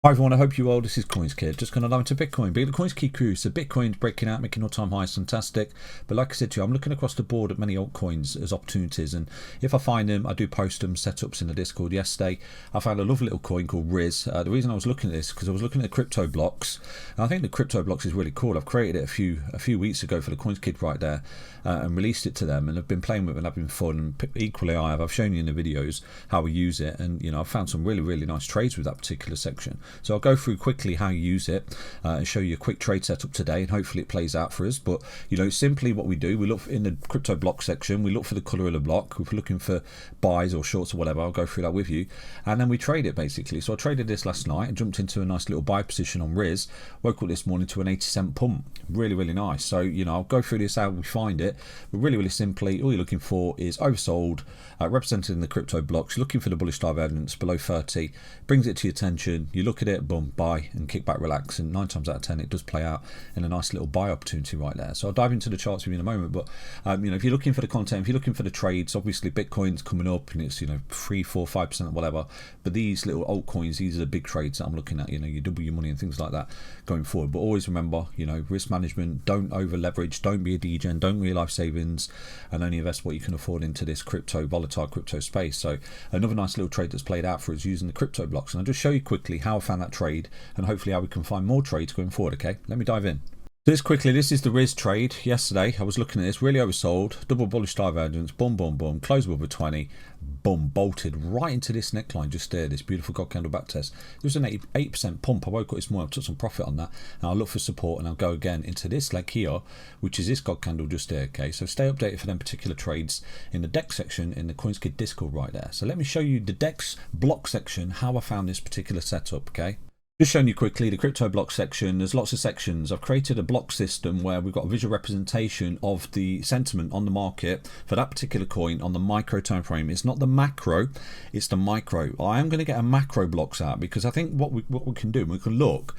Hi everyone, I hope you're well. This is CoinsKid. Just going to dive into Bitcoin. Being the CoinsKid crew, so Bitcoin's breaking out, making all-time highs, fantastic. But like I said to you, I'm looking across the board at many altcoins as opportunities, and if I find them, I do post them, setups in the Discord. Yesterday, I found a lovely little coin called Riz. The reason I was looking at this because I was looking at the crypto blocks, and I think the crypto blocks is really cool. I've created it a few weeks ago for the CoinsKid right there, and released it to them, and I've been playing with it and having fun. And equally, I've shown you in the videos how we use it, and I've found some really nice trades with that particular section. So I'll go through quickly how you use it and show you a quick trade setup today, and hopefully it plays out for us. But simply what we do, we look in the crypto block section, we look for the color of the block. If we're looking for buys or shorts or whatever, I'll go through that with you, and then we trade it basically. So I traded this last night and jumped into a nice little buy position on Riz. Woke up this morning to an 80-cent pump. Really nice. So I'll go through this how we find it, but really simply, all you're looking for is oversold, represented in the crypto blocks. You're looking for the bullish divergence below 30, brings it to your attention, you look at it, boom, buy and kick back, relax, and 9 times out of 10 it does play out in a nice little buy opportunity right there. So I'll dive into the charts with you in a moment, but if you're looking for the content, if you're looking for the trades, obviously Bitcoin's coming up and it's 3, 4, 5% or whatever, but these little altcoins, these are the big trades that I'm looking at. You double your money and things like that going forward. But always remember, risk management, don't over leverage, don't be a degen, don't real life savings, and only invest what you can afford into this volatile crypto space. So another nice little trade that's played out for us using the crypto blocks, and I'll just show you quickly how I found that trade and hopefully how we can find more trades going forward. Okay, let me dive in. Just quickly, this is the Riz trade. Yesterday I was looking at this, really oversold, double bullish divergence, boom, close above a 20, boom, bolted right into this neckline just there, this beautiful god candle back test. It was an 8% pump. I woke up this morning, I took some profit on that, and I'll look for support, and I'll go again into this leg here, which is this god candle just there. Okay, so stay updated for them particular trades in the deck section in the CoinsKid Discord right there. So let me show you the decks block section, how I found this particular setup. Okay, just showing you quickly the crypto block section. There's lots of sections. I've created a block system where we've got a visual representation of the sentiment on the market for that particular coin on the micro time frame. It's not the macro, it's the micro. I am going to get a macro blocks out because I think what we can do, we can look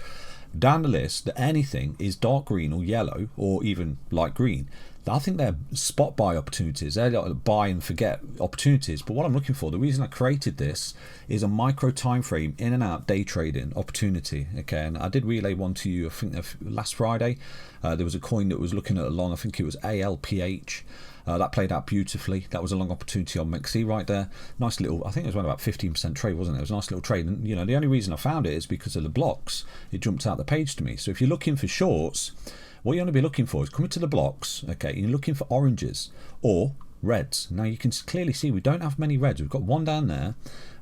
down the list that anything is dark green or yellow or even light green. I think they're spot buy opportunities. They're like buy and forget opportunities. But what I'm looking for, the reason I created this, is a micro time frame in and out day trading opportunity. Okay, and I did relay one to you, I think last Friday. There was a coin that was looking at a long, I think it was ALPH. That played out beautifully. That was a long opportunity on MEXC right there. Nice little, I think it was around about 15% trade, wasn't it? It was a nice little trade. And the only reason I found it is because of the blocks. It jumped out the page to me. So if you're looking for shorts, what you want to be looking for is coming to the blocks, okay, and you're looking for oranges or reds. Now you can clearly see we don't have many reds. We've got one down there,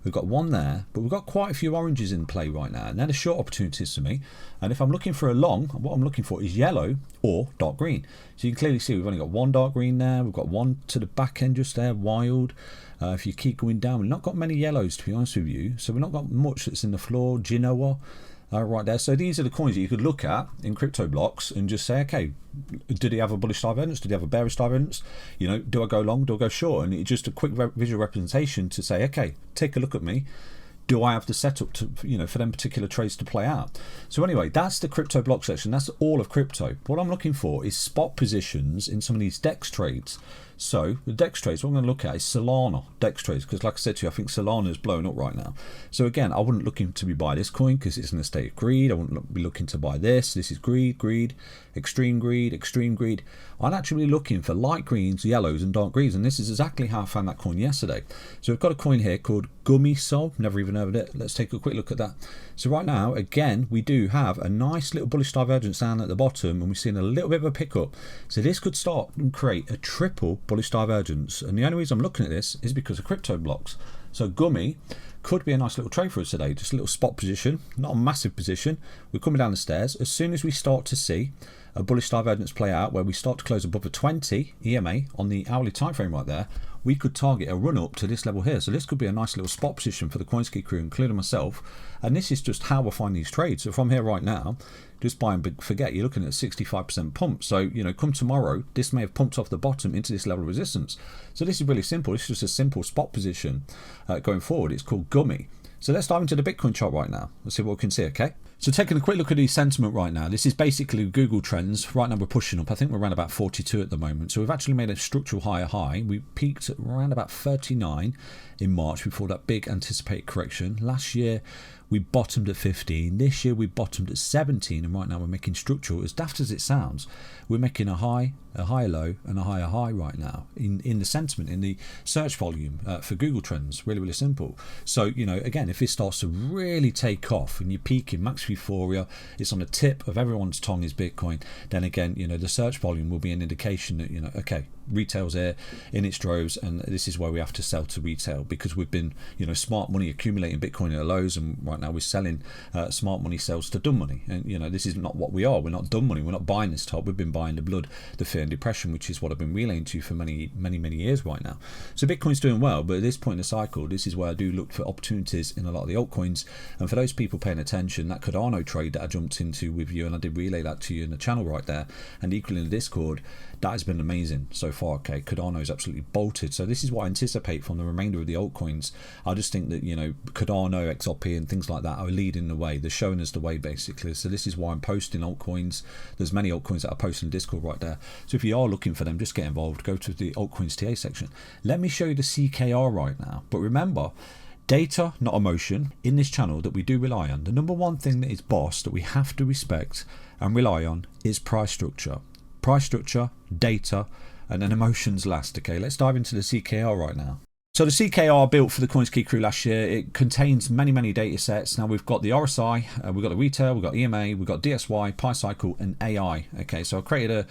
we've got one there, but we've got quite a few oranges in play right now, and they're the short opportunities for me. And if I'm looking for a long, what I'm looking for is yellow or dark green. So you can clearly see we've only got one dark green there, we've got one to the back end just there, wild. If you keep going down, we've not got many yellows, to be honest with you, so we've not got much that's in the floor. Genoa right there. So these are the coins that you could look at in crypto blocks and just say, okay, did he have a bullish divergence? Did he have a bearish divergence? Do I go long? Do I go short? And it's just a quick visual representation to say, okay, take a look at me. Do I have the setup to, for them particular trades to play out? So anyway, that's the crypto block section. That's all of crypto. What I'm looking for is spot positions in some of these DEX trades. So the DEX trades, what I'm going to look at is Solana DEX trades, because like I said to you, I think Solana is blowing up right now. So again, I wouldn't looking to be buy this coin because it's in a state of greed. I wouldn't be looking to buy this. This is greed, extreme greed. I'm actually looking for light greens, yellows, and dark greens, and this is exactly how I found that coin yesterday. So we've got a coin here called Gummy. Never even heard of it. Let's take a quick look at that. So right now, again, we do have a nice little bullish divergence down at the bottom, and we're seeing a little bit of a pickup. So this could start and create a triple bullish divergence, and the only reason I'm looking at this is because of crypto blocks. So Gummy could be a nice little trade for us today, just a little spot position, not a massive position. We're coming down the stairs. As soon as we start to see a bullish divergence play out where we start to close above a 20 EMA on the hourly time frame right there, we could target a run up to this level here. So this could be a nice little spot position for the CoinsKid crew, including myself. And this is just how I find these trades. So from here right now, just buy and forget, you're looking at 65% pump. So, come tomorrow, this may have pumped off the bottom into this level of resistance. So this is really simple. This is just a simple spot position going forward. It's called Gummy. So let's dive into the Bitcoin chart right now. Let's see what we can see, okay? So taking a quick look at the sentiment right now, this is basically Google Trends. Right now we're pushing up. I think we're around about 42 at the moment. So we've actually made a structural higher high. We peaked at around about 39 in March before that big anticipated correction. Last year we bottomed at 15. This year we bottomed at 17, and right now we're making structural. As daft as it sounds, we're making a high, a higher low, and a higher high right now in the sentiment, in the search volume for Google Trends. Really, really simple. So, you know, again, if it starts to really take off and you peak in max euphoria, it's on the tip of everyone's tongue is Bitcoin, then again, you know, the search volume will be an indication that, you know, okay, retail's here in its droves, and this is where we have to sell to retail, because we've been, you know, smart money accumulating Bitcoin at lows, and right now we're selling smart money sells to dumb money. And, you know, this is not what we are. We're not dumb money. We're not buying this top. We've been buying the blood, the fear and depression, which is what I've been relaying to you for many years right now. So Bitcoin's doing well, but at this point in the cycle, this is where I do look for opportunities in a lot of the altcoins. And for those people paying attention, that Cardano trade that I jumped into with you, and I did relay that to you in the channel right there, and equally in the Discord, that has been amazing so far. Okay, Cardano is absolutely bolted. So this is what I anticipate from the remainder of the altcoins. I just think that, you know, Cardano, XRP and things like that are leading the way. They're showing us the way, basically. So this is why I'm posting altcoins. There's many altcoins that I post in the Discord right there. So if you are looking for them, just get involved. Go to the altcoins TA section. Let me show you the CKR right now. But remember, data, not emotion, in this channel that we do rely on. The number one thing that is boss that we have to respect and rely on is price structure. Price structure, data, and then emotions last. Okay, let's dive into the CKR right now. So the CKR built for the CoinsKid crew last year, it contains many data sets. Now we've got the RSI, we've got the retail, we've got EMA, we've got DSY, Pi Cycle, and AI. Okay, so I created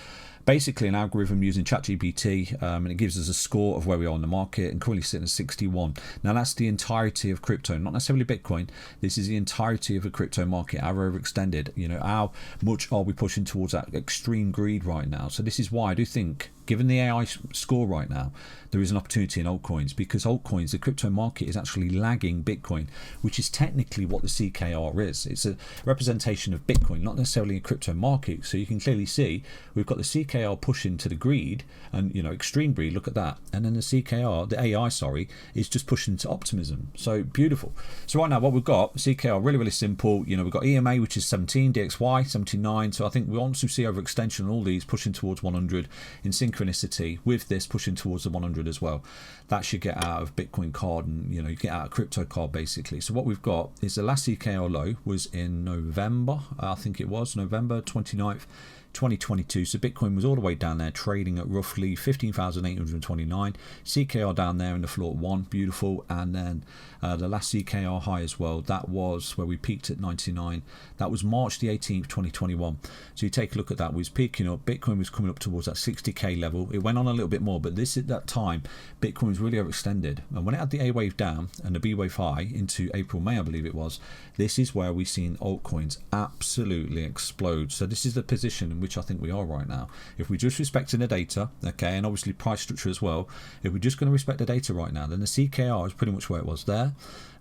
basically an algorithm using ChatGPT, and it gives us a score of where we are in the market, and currently sitting at 61. Now that's the entirety of crypto, not necessarily Bitcoin. This is the entirety of the crypto market. How overextended, you know, how much are we pushing towards that extreme greed right now? So this is why I do think, given the AI score right now, there is an opportunity in altcoins, because altcoins, the crypto market is actually lagging Bitcoin, which is technically what the CKR is. It's a representation of Bitcoin, not necessarily a crypto market. So you can clearly see we've got the CKR pushing to the greed and, you know, extreme greed. Look at that. And then the CKR, the AI, sorry, is just pushing to optimism. So beautiful. So right now what we've got, CKR, really simple. You know, we've got EMA, which is 17, DXY 79. So I think we want to see overextension on all these pushing towards 100 in synchronicity with this pushing towards the 100 as well. That should get out of Bitcoin card, and, you know, you get out of crypto card basically. So what we've got is the last CKR low was in November, I think it was November 29th 2022. So Bitcoin was all the way down there trading at roughly 15,829. CKR down there in the floor at 1, beautiful. And then the last CKR high as well, that was where we peaked at 99. That was March the 18th 2021. So you take a look at that, we was peaking up, Bitcoin was coming up towards that 60k level. It went on a little bit more, but this at that time Bitcoin was really overextended, and when it had the A wave down and the B wave high into April, May I believe it was, this is where we've seen altcoins absolutely explode. So this is the position in which I think we are right now. If we're just respecting the data, okay, and obviously price structure as well, if we're just going to respect the data right now, then the CKR is pretty much where it was there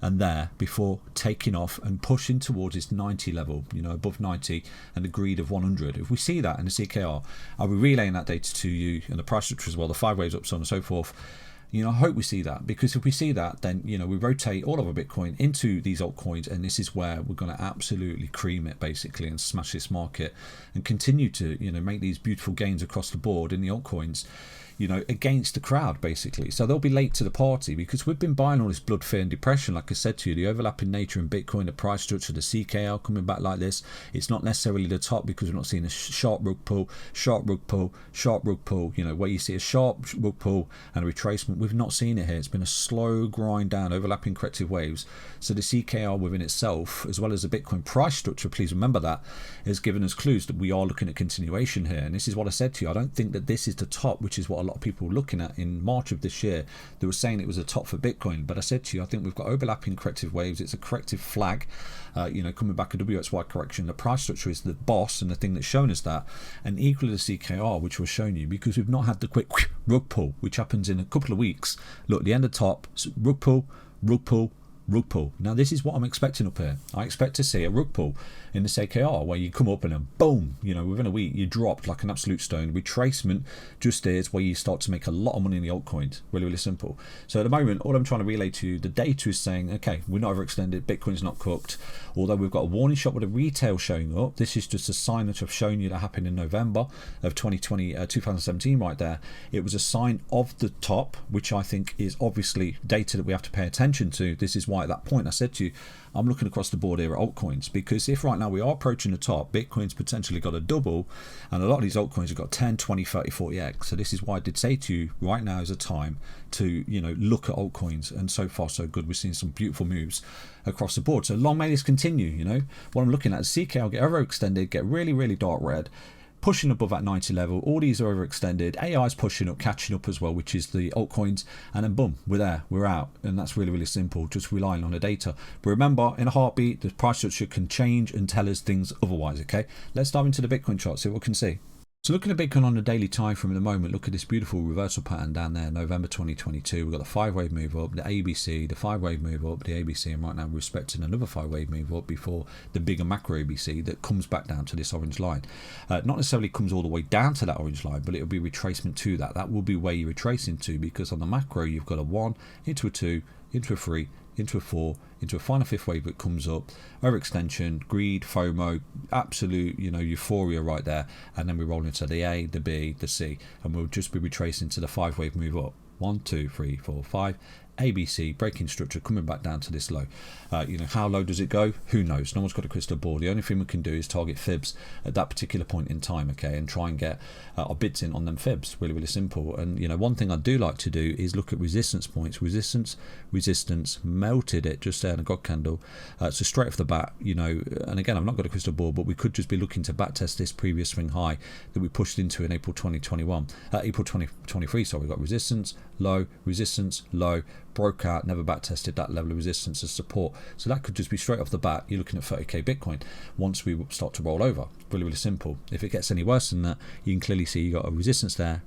and there before taking off and pushing towards its 90 level, you know, above 90 and the greed of 100. If we see that in the CKR, I'll be relaying that data to you, and the price structure as well, the 5 waves up, so on and so forth. You know, I hope we see that, because if we see that, then, you know, we rotate all of our Bitcoin into these altcoins, and this is where we're going to absolutely cream it basically and smash this market and continue to, you know, make these beautiful gains across the board in the altcoins, you know, against the crowd basically. So they'll be late to the party, because we've been buying all this blood, fear and depression. Like I said to you, the overlapping nature in Bitcoin, the price structure, the CKR coming back like this, it's not necessarily the top, because we're not seeing a sharp rug pull, sharp rug pull, sharp rug pull, you know, where you see a sharp rug pull and a retracement. We've not seen it here. It's been a slow grind down, overlapping corrective waves. So the CKR within itself, as well as the Bitcoin price structure, please remember that, has given us clues that we are looking at continuation here. And this is what I said to you, I don't think that this is the top, which is what a lot of people were looking at in March of this year. They were saying it was a top for Bitcoin, but I said to you, I think we've got overlapping corrective waves. It's a corrective flag, you know, coming back a WXY correction. The price structure is the boss and the thing that's shown us that, and equally the CKR, which was showing you, because we've not had the quick rug pull, which happens in a couple of weeks. Look, the end of top, rug pull, rug pull, rug pull. Now this is what I'm expecting up here. I expect to see a rug pull in the CKR where you come up and then boom, you know, within a week you dropped like an absolute stone. Retracement just is where you start to make a lot of money in the altcoins. Really simple. So at the moment, all I'm trying to relay to you, the data is saying, okay, we're not overextended, Bitcoin's not cooked. Although we've got a warning shot with a retail showing up. This is just a sign that I've shown you that happened in November of 2017 right there. It was a sign of the top, which I think is obviously data that we have to pay attention to. This is why why at that point I said to you, I'm looking across the board here at altcoins, because if right now we are approaching the top, Bitcoin's potentially got a double, and a lot of these altcoins have got 10, 20, 30, 40x. So this is why I did say to you, right now is a time to, you know, look at altcoins, and so far so good. We're seeing some beautiful moves across the board. So long may this continue. You know, what I'm looking at is CKL get overextended, get really, really dark red, pushing above that 90 level. All these are overextended. AI is pushing up, catching up as well, which is the altcoins, and then boom, we're there, we're out. And that's really, really simple, just relying on the data. But remember, in a heartbeat, the price structure can change and tell us things otherwise. Okay, let's dive into the Bitcoin chart, see what we can see. So looking at Bitcoin on the daily time frame at the moment, look at this beautiful reversal pattern down there, November 2022. We've got the 5-wave move up, the ABC, the 5-wave move up, the ABC, and right now we're expecting another 5-wave move up before the bigger macro ABC that comes back down to this orange line. Not necessarily comes all the way down to that orange line, but it'll be retracement to that. That will be where you retrace into, because on the macro you've got a 1 into a 2 into a 3 into a 4 into a final 5th wave that comes up, overextension, greed, FOMO, absolute, you know, euphoria right there, and then we roll into the A, the B, the C, and we'll just be retracing to the 5-wave move up. 1, 2, 3, 4, 5. ABC, breaking structure, coming back down to this low. You know, how low does it go? Who knows? No one's got a crystal ball. The only thing we can do is target fibs at that particular point in time, okay, and try and get our bids in on them fibs. Really, really simple. And, you know, one thing I do like to do is look at resistance points. Resistance, melted it just there in a God candle. So straight off the bat, you know, and again, I've not got a crystal ball, but we could just be looking to back test this previous swing high that we pushed into in April 2023. So we've got resistance, low, broke out, never back tested that level of resistance as support. So that could just be straight off the bat, you're looking at 30k Bitcoin once we start to roll over. Really, really simple. If it gets any worse than that, you can clearly see you got a resistance there,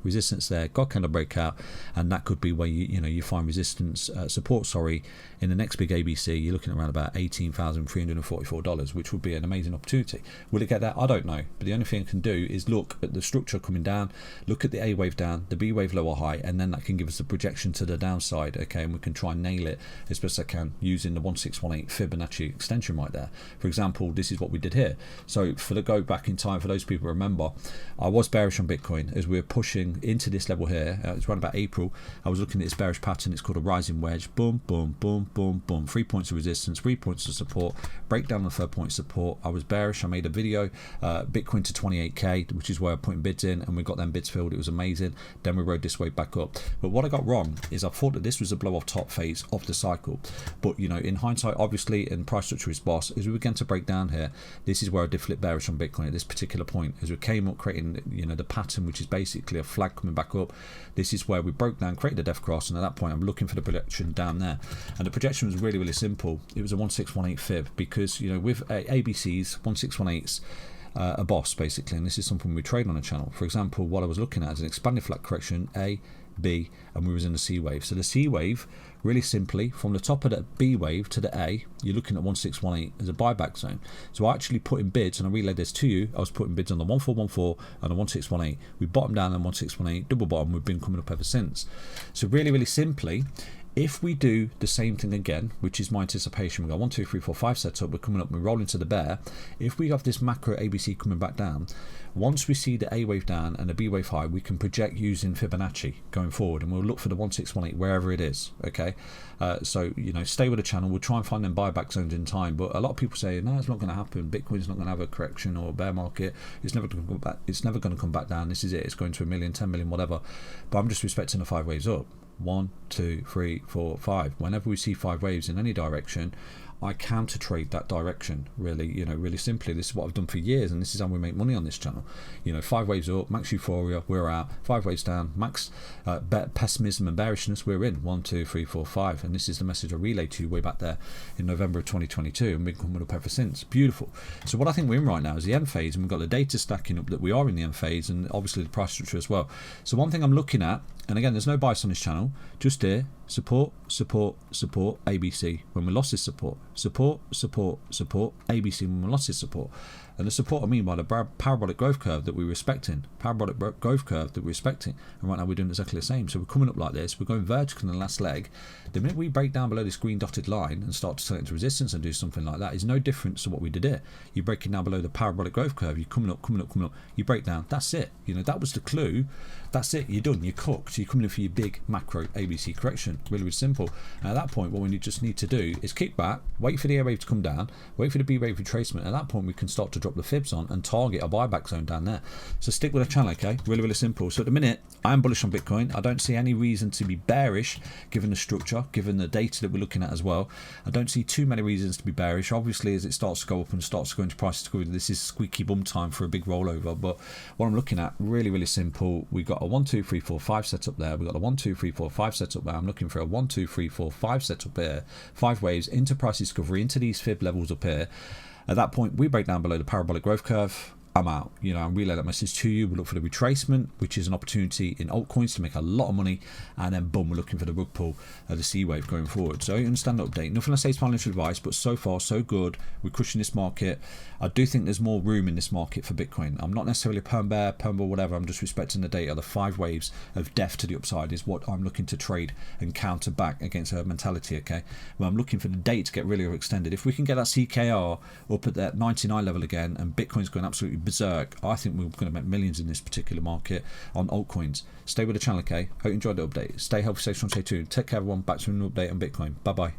God candle breakout, and that could be where you find resistance, support, in the next big ABC. You're looking at around about $18,344, which would be an amazing opportunity. Will it get there? I don't know, but the only thing I can do is look at the structure coming down, look at the A wave down, the B wave low or high, and then that can give us a projection to the downside, okay, and we can try and nail it as best I can using the 1618 Fibonacci extension right there. For example, this is what we did here. So for the go back in time, for those people who remember, I was bearish on Bitcoin as we were pushing into this level here. It's around about April. I was looking at this bearish pattern. It's called a rising wedge. Boom, boom, boom, boom, boom. 3 points of resistance, 3 points of support, breakdown on the 3rd point support. I was bearish. I made a video, Bitcoin to 28k, which is where I'm putting bids in, and we got them bids filled. It was amazing. Then we rode this way back up. But what I got wrong is I thought that this was a blow off top phase of the cycle. But, you know, in hindsight, obviously, and price structure is boss, as we began to break down here, this is where I did flip bearish on Bitcoin at this particular point. As we came up creating, you know, the pattern, which is basically a flag coming back up, this is where we broke down, created a death cross, and at that point I'm looking for the projection down there. And the projection was really, really simple. It was a 1618 fib, because, you know, with ABCs, 1618s, a boss basically, and this is something we trade on the channel. For example, what I was looking at is an expanded flat correction, A, B, and we was in the C wave. So the C wave, really simply, from the top of the B wave to the A, you're looking at 1618 as a buyback zone. So I actually put in bids, and I relayed this to you. I was putting bids on the 1414 and the 1618. We bottomed down on 1618, double bottom. We've been coming up ever since. So really, really simply, if we do the same thing again, which is my anticipation, we got 1, 2, 3, 4, 5 setup, we're coming up, we roll into the bear. If we have this macro ABC coming back down, once we see the A wave down and the B wave high, we can project using Fibonacci going forward, and we'll look for the 1618 wherever it is. Okay, so, you know, stay with the channel. We'll try and find them buyback zones in time. But a lot of people say, no, it's not going to happen. Bitcoin's not going to have a correction or a bear market. It's never going to come back. It's never going to come back down. This is it. It's going to 1 million, 10 million, whatever. But I'm just respecting the 5 waves up. 1, 2, 3, 4, 5. Whenever we see 5 waves in any direction, I counter trade that direction. Really, you know, really simply, this is what I've done for years, and this is how we make money on this channel. You know, 5 waves up, max euphoria, we're out. 5 waves down, max pessimism and bearishness, we're in. 1, 2, 3, 4, 5. And this is the message I relayed to you way back there in November of 2022, and been coming up ever since. Beautiful. So what I think we're in right now is the M phase, and we've got the data stacking up that we are in the M phase, and obviously the price structure as well. So one thing I'm looking at, and again, there's no bias on this channel, just here, support, support, support, ABC. When we lost this support, support, support, support, ABC and losses support. And the support I mean by the parabolic growth curve that we're respecting. Parabolic growth curve that we're respecting. And right now we're doing exactly the same. So we're coming up like this. We're going vertical in the last leg. The minute we break down below this green dotted line and start to turn into resistance and do something like that is no different to what we did here. You're breaking down below the parabolic growth curve. You're coming up, coming up, coming up. You break down. That's it. You know, that was the clue. That's it. You're done. You're cooked. You're coming in for your big macro ABC correction. Really, really simple. And at that point, what we just need to do is kick back, wait for the A wave to come down, wait for the B wave retracement. At that point, we can start to drop the fibs on and target a buyback zone down there. So stick with the channel, okay? Really, really simple. So at the minute, I am bullish on Bitcoin. I don't see any reason to be bearish given the structure, given the data that we're looking at as well. I don't see too many reasons to be bearish. Obviously, as it starts to go up and starts to go into prices, this is squeaky bum time for a big rollover. But what I'm looking at, really, really simple. We got a 1, 2, 3, 4, 5 setup there. We got a 1, 2, 3, 4, 5 setup there. I'm looking for a 1, 2, 3, 4, 5 setup here. 5 waves into price discovery, into these fib levels up here. At that point, we break down below the parabolic growth curve. I'm out. You know, I'm relay that message to you. We look for the retracement, which is an opportunity in altcoins to make a lot of money, and then boom, we're looking for the rug pull of the C wave going forward. So I understand the update. Nothing I say is financial advice, but so far so good. We're crushing this market. I do think there's more room in this market for Bitcoin. I'm not necessarily a perm bear, perm bull, whatever. I'm just respecting the data. The 5 waves of death to the upside is what I'm looking to trade and counter back against her mentality. Okay, well, I'm looking for the date to get really extended. If we can get that CKR up at that 99 level again, and Bitcoin's going absolutely berserk, I think we're going to make millions in this particular market on altcoins. Stay with the channel, okay? Hope you enjoyed the update. Stay healthy, stay strong, stay tuned. Take care, everyone. Back to an update on Bitcoin. Bye bye.